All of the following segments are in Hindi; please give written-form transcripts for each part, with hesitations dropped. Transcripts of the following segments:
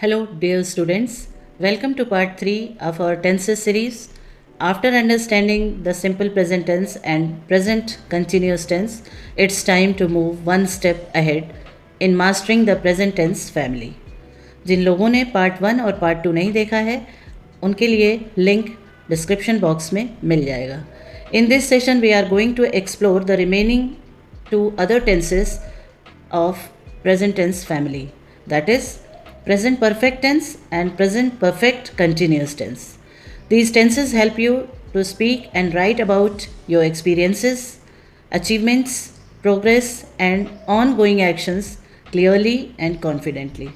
Hello, dear students. Welcome to part 3 of our tenses series. After understanding the simple present tense and present continuous tense, it's time to move one step ahead in mastering the present tense family. जिन लोगों ने पार्ट 1 और पार्ट 2 नहीं देखा है, उनके लिए लिंक डिस्क्रिप्शन बॉक्स में मिल जाएगा. In this session, we are going to explore the remaining two other tenses of present tense family. That is, present perfect tense and present perfect continuous tense. These tenses help you to speak and write about your experiences, achievements, progress, and ongoing actions clearly and confidently.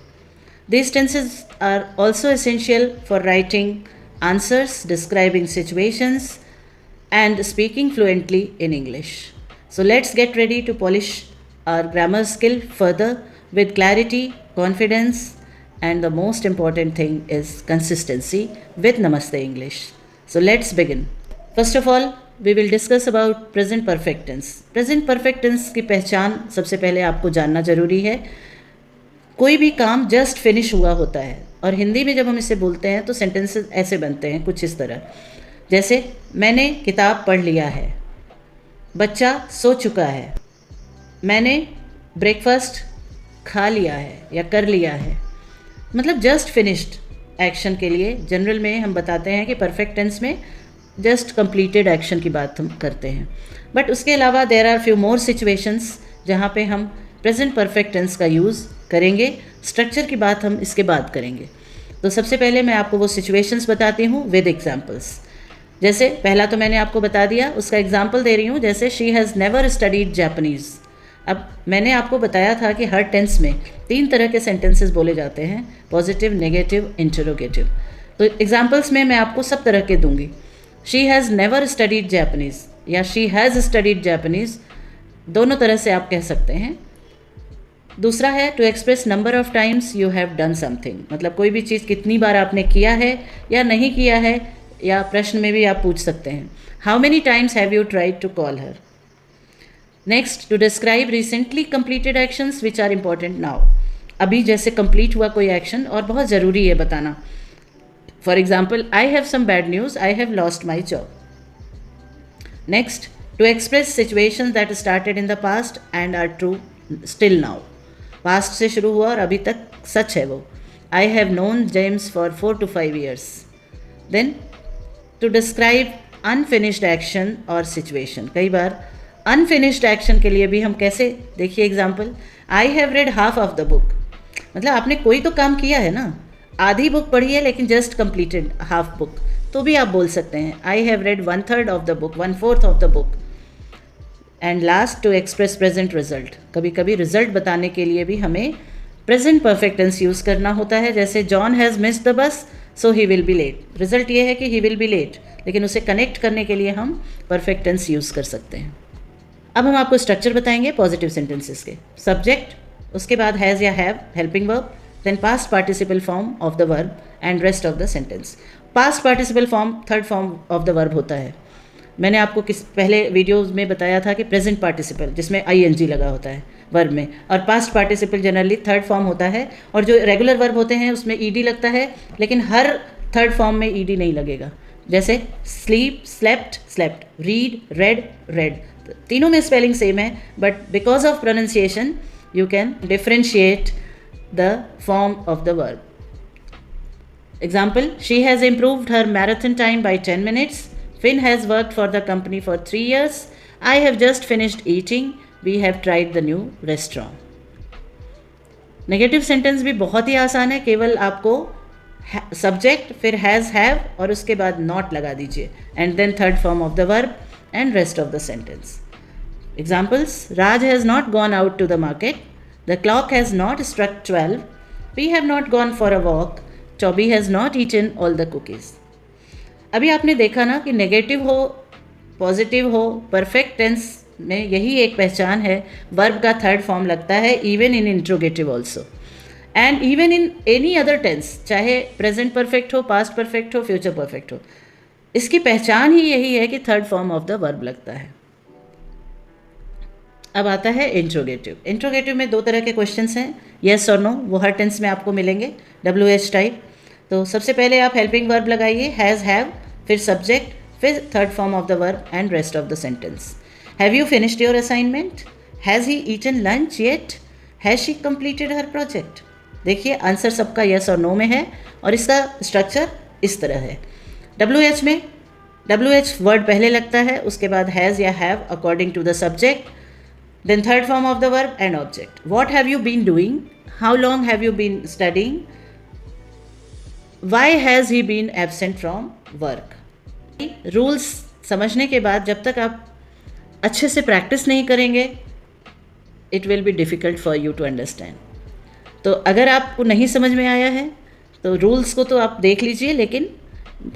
These tenses are also essential for writing answers, describing situations, and speaking fluently in English. So let's get ready to polish our grammar skill further with clarity, confidence, and the most important thing is consistency with Namaste English. So let's begin. First of all, we will discuss about present perfect tense. Present perfect tense की पहचान सबसे पहले आपको जानना जरूरी है. कोई भी काम जस्ट फिनिश हुआ होता है और हिंदी में जब हम इसे बोलते हैं तो सेंटेंसेस ऐसे बनते हैं कुछ इस तरह, जैसे मैंने किताब पढ़ लिया है, बच्चा सो चुका है, मैंने ब्रेकफास्ट खा लिया है या कर लिया है. मतलब जस्ट फिनिश्ड एक्शन के लिए जनरल में हम बताते हैं कि परफेक्ट टेंस में जस्ट कंप्लीटेड एक्शन की बात हम करते हैं. बट उसके अलावा there are few more situations जहाँ पे हम प्रेजेंट परफेक्ट टेंस का यूज़ करेंगे. स्ट्रक्चर की बात हम इसके बाद करेंगे. तो सबसे पहले मैं आपको वो सिचुएशंस बताती हूँ विद एग्जाम्पल्स. जैसे पहला तो मैंने आपको बता दिया, उसका एग्जाम्पल दे रही हूँ. जैसे she has never studied Japanese. अब मैंने आपको बताया था कि हर टेंस में 3 तरह के सेंटेंसेस बोले जाते हैं, पॉजिटिव, नेगेटिव, इंटरोगेटिव. तो एग्जांपल्स में मैं आपको सब तरह के दूंगी. She has never studied Japanese या शी हैज़ स्टडीड जापानीज़, दोनों तरह से आप कह सकते हैं. दूसरा है to express number of times you have done something. मतलब कोई भी चीज़ कितनी बार आपने किया है या नहीं किया है, या प्रश्न में भी आप पूछ सकते हैं, how many times have you tried to call her. Next, to describe recently completed actions which are important now. अभी जैसे कंप्लीट हुआ कोई एक्शन और बहुत ज़रूरी है बताना. For example, I have some bad news, I have lost my job. Next, to express situations that started in the past and are true still now. Past से शुरू हुआ और अभी तक सच है वो. I have known James for 4 to 5 years. Then to describe unfinished action और सिचुएशन. कई बार अनफिनिश्ड एक्शन के लिए भी हम कैसे, देखिए example, I have red half of the book. मतलब आपने कोई तो काम किया है ना, आधी बुक पढ़ी है लेकिन जस्ट कंप्लीटेड हाफ बुक, तो भी आप बोल सकते हैं I have read 1/3 of the book, 1/4 of the book. And last, to express present result. कभी कभी रिजल्ट बताने के लिए भी हमें प्रेजेंट परफेक्ट टेंस यूज़ करना होता है. जैसे John has missed the bus so he will be late. Result ये है कि ही विल बी लेट, लेकिन उसे कनेक्ट करने के लिए हम परफेक्ट टेंस यूज़ कर सकते हैं. अब हम आपको स्ट्रक्चर बताएंगे पॉजिटिव सेंटेंसेस के. सब्जेक्ट, उसके बाद हैज़ या have, helping verb, then past participle form of the verb and rest of the sentence. Past participle form third form of the verb होता है. मैंने आपको पहले वीडियोज़ में बताया था कि प्रेजेंट पार्टिसिपल जिसमें ING लगा होता है वर्ब में, और past participle generally third form होता है. और जो रेगुलर वर्ब होते हैं उसमें ED लगता है, लेकिन हर थर्ड फॉर्म में ED नहीं लगेगा. जैसे sleep, slept, slept, read, red, red. तीनों में स्पेलिंग सेम है, but because of pronunciation you can differentiate the form of the verb. Example, she has improved her marathon time by 10 minutes. Finn has worked for the company for 3 years. I have just finished eating. We have tried the new restaurant. Negative sentence भी बहुत ही आसान है. केवल आपको सब्जेक्ट, फिर हैज़, हैव और उसके बाद नॉट लगा दीजिए, and then third form of the verb and rest of the sentence. Examples, Raj has not gone out to the market. The clock has not struck 12. We have not gone for a walk. Chaubey has not eaten all the cookies. अभी आपने देखा ना कि नेगेटिव हो, पॉजिटिव हो, परफेक्ट टेंस में यही एक पहचान है, वर्ब का थर्ड फॉर्म लगता है, even in interrogative also and even in any other tense, चाहे प्रेजेंट परफेक्ट हो, पास्ट परफेक्ट हो, फ्यूचर परफेक्ट हो. इसकी पहचान ही यही है कि third form of the verb लगता है. अब आता है इंट्रोगेटिव। इंट्रोगेटिव में दो तरह के क्वेश्चंस हैं, येस और नो, वो हर टेंस में आपको मिलेंगे, WH टाइप। तो सबसे पहले आप हेल्पिंग वर्ब लगाइए, हैज़, हैव, फिर सब्जेक्ट, फिर third form of the verb and rest of the sentence. Have you finished your assignment? Has he eaten lunch yet? Has she completed her project? देखिए आंसर सबका येस और नो में है, और इसका स्ट्रक्चर इस तरह है। WH में WH वर्ड पहले लगता है, उसके बाद हैज़ या have according to the subject, then third form of the verb and object. What have you been doing? How long have you been studying? Why has he been absent from work? Rules समझने के बाद जब तक आप अच्छे से प्रैक्टिस नहीं करेंगे, it will be difficult for you to understand. तो अगर आपको नहीं समझ में आया है तो रूल्स को तो आप देख लीजिए, लेकिन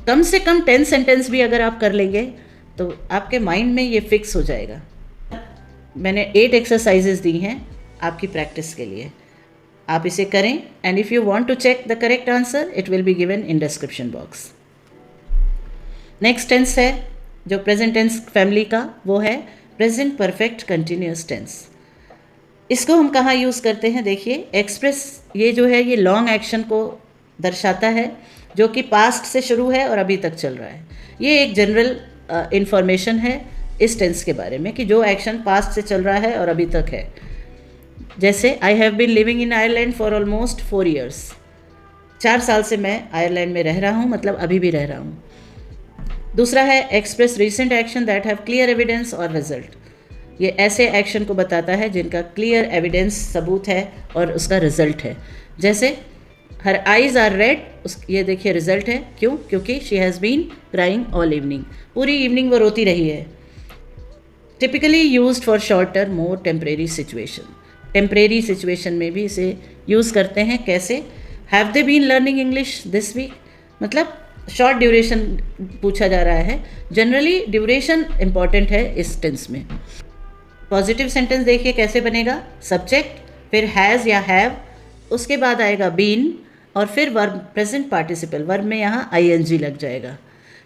कम से कम 10 सेंटेंस भी अगर आप कर लेंगे तो आपके माइंड में ये फिक्स हो जाएगा। मैंने 8 एक्सरसाइजेज दी हैं आपकी प्रैक्टिस के लिए, आप इसे करें, and if you want to check the correct answer it will be given in description box. Next tense है जो प्रेजेंट टेंस फैमिली का, वो है प्रेजेंट परफेक्ट कंटिन्यूस टेंस। इसको हम कहाँ यूज़ करते हैं? देखिए एक्सप्रेस, ये जो है ये लॉन्ग एक्शन को दर्शाता है जो कि पास्ट से शुरू है और अभी तक चल रहा है। ये एक जनरल इंफॉर्मेशन है इस टेंस के बारे में कि जो एक्शन पास्ट से चल रहा है और अभी तक है। जैसे I have been living in Ireland for almost 4 years। 4 साल से मैं आयरलैंड में रह रहा हूँ, मतलब अभी भी रह रहा हूँ। दूसरा है express recent action that have clear evidence और रिजल्ट। ये ऐसे एक्शन को बताता है जिनका क्लियर एविडेंस, सबूत है, और उसका रिजल्ट है। जैसे हर आइज़ आर रेड, ये देखिए रिजल्ट है, क्यों? क्योंकि she has been crying all evening, पूरी इवनिंग वो रोती रही है। Typically used for shorter more temporary situation. Temporary situation में भी इसे यूज़ करते हैं। कैसे? Have they been learning English this week, मतलब शॉर्ट ड्यूरेशन पूछा जा रहा है। जनरली ड्यूरेशन इंपॉर्टेंट है इस टेंस में। पॉजिटिव सेंटेंस देखिए कैसे बनेगा, सब्जेक्ट, फिर हैज़ या हैव, उसके बाद आएगा बीन, और फिर वर्ब प्रेजेंट पार्टिसिपल, वर्ब में यहाँ ING लग जाएगा।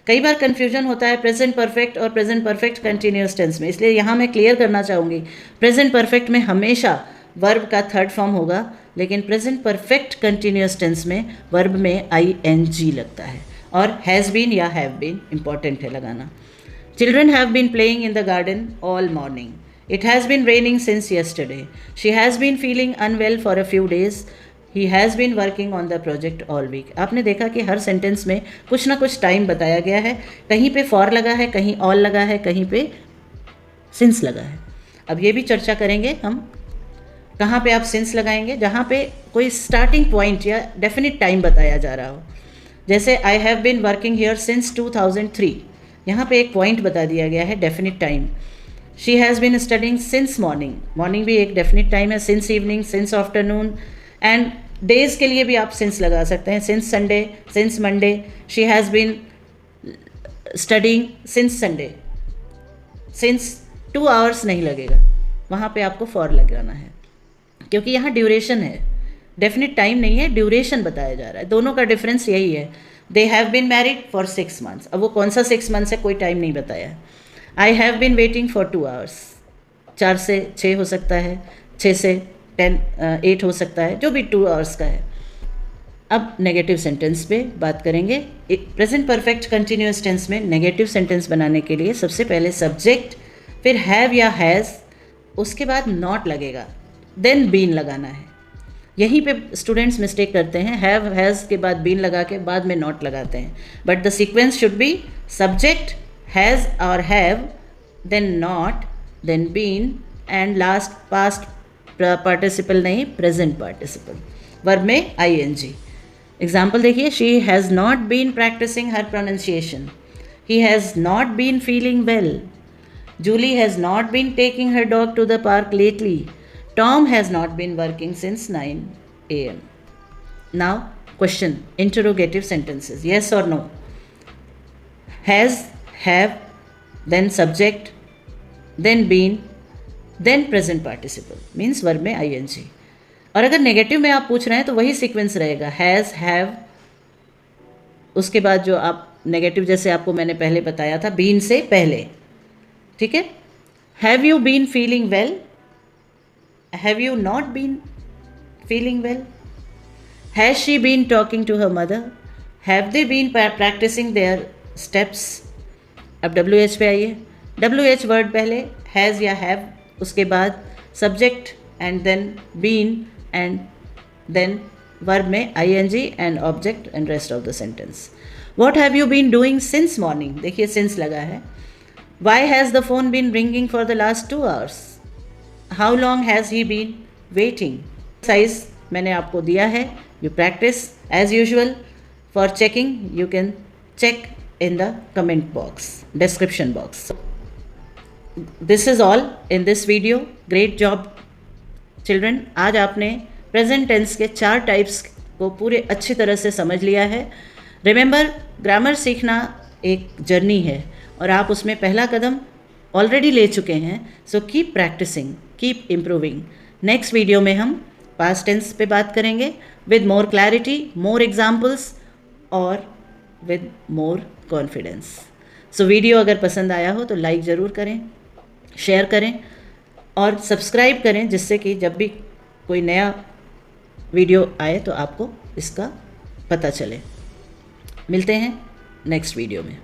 कई बार कन्फ्यूजन होता है प्रेजेंट परफेक्ट और प्रेजेंट परफेक्ट कंटिन्यूस टेंस में, इसलिए यहाँ मैं क्लियर करना चाहूँगी, प्रेजेंट परफेक्ट में हमेशा वर्ब का थर्ड फॉर्म होगा, लेकिन प्रेजेंट परफेक्ट कंटिन्यूस टेंस में वर्ब में ING लगता है, और हैज़ बीन या हैव बीन इंपॉर्टेंट है लगाना। Children have been playing in the garden all morning. It has been raining since yesterday. She has been feeling unwell for a few days. He has been working on the project all week. आपने देखा कि हर सेंटेंस में कुछ ना कुछ टाइम बताया गया है, कहीं पे फॉर लगा है, कहीं ऑल लगा है, कहीं पे सिंस लगा है। अब ये भी चर्चा करेंगे हम, कहाँ पे आप सिंस लगाएंगे, जहाँ पे कोई स्टार्टिंग पॉइंट या डेफिनिट टाइम बताया जा रहा हो। जैसे I have been working here since 2003, यहाँ पे एक पॉइंट बता दिया गया है, definite time. She has been studying since morning, morning भी एक डेफिनिट टाइम है, since evening, since afternoon, and days के लिए भी आप सिंस लगा सकते हैं, since Sunday, since Monday. She has been studying since Sunday, since 2 hours नहीं लगेगा, वहाँ पे आपको फॉर लगाना है, क्योंकि यहाँ ड्यूरेशन है, डेफिनिट टाइम नहीं है, ड्यूरेशन बताया जा रहा है। दोनों का डिफरेंस यही है। They have been married for 6 months, अब वो कौन सा 6 months है कोई टाइम नहीं बताया। I have been waiting for 2 hours, 4 से 6 हो सकता है, 6 से 8 हो सकता है, जो भी 2 hours का है। अब नेगेटिव सेंटेंस पे बात करेंगे। प्रेजेंट परफेक्ट कंटिन्यूअस टेंस में नेगेटिव सेंटेंस बनाने के लिए सबसे पहले सब्जेक्ट, फिर हैव या हैज़, उसके बाद नॉट लगेगा, देन बीन लगाना है। यहीं पे स्टूडेंट्स मिस्टेक करते हैं, हैव हैज़ के बाद बीन लगा के बाद में नॉट लगाते हैं, but the sequence should be subject, has or have, then not, then been, and last past participle नहीं, प्रेजेंट पार्टिसिपल, वर्ब में ING। एग्जाम्पल देखिए, she has not been practicing her pronunciation, he has not been feeling well, Julie has not been taking her dog to the park lately, Tom has not been working since 9 AM। Now question, interrogative sentences, yes और no. Has, have, then subject, then been, then present participle, means verb में ING। और अगर नेगेटिव में आप पूछ रहे हैं तो वही सीक्वेंस रहेगा, हैज़, हैव, उसके बाद जो आप नेगेटिव जैसे आपको मैंने पहले बताया था बीन से पहले, ठीक है। Have you been feeling well, Have you not been feeling well? Has she been talking to her mother? Have they been practicing their steps? अब WH पे आइए. WH वर्ड पहले, हैज़ या हैव, उसके बाद subject and then been and then verb में ING and object and rest of the sentence. What have you been doing since morning? देखिए सिंस लगा है. Why has the phone been ringing for the last 2 hours? How long has he been waiting? Exercise मैंने आपको दिया है. You practice as usual. For checking you can check in the comment box, description box. This is all in this video. Great job children. आज आपने present tense के 4 types को पूरे अच्छी तरह से समझ लिया है. Remember, grammar सीखना एक जर्नी है और आप उसमें पहला कदम ऑलरेडी ले चुके हैं. So keep practicing, keep improving. Next video में हम past tense पे बात करेंगे with more clarity, more examples और with more confidence. So video अगर पसंद आया हो तो लाइक ज़रूर करें, शेयर करें और सब्सक्राइब करें, जिससे कि जब भी कोई नया वीडियो आए तो आपको इसका पता चले. मिलते हैं नेक्स्ट वीडियो में.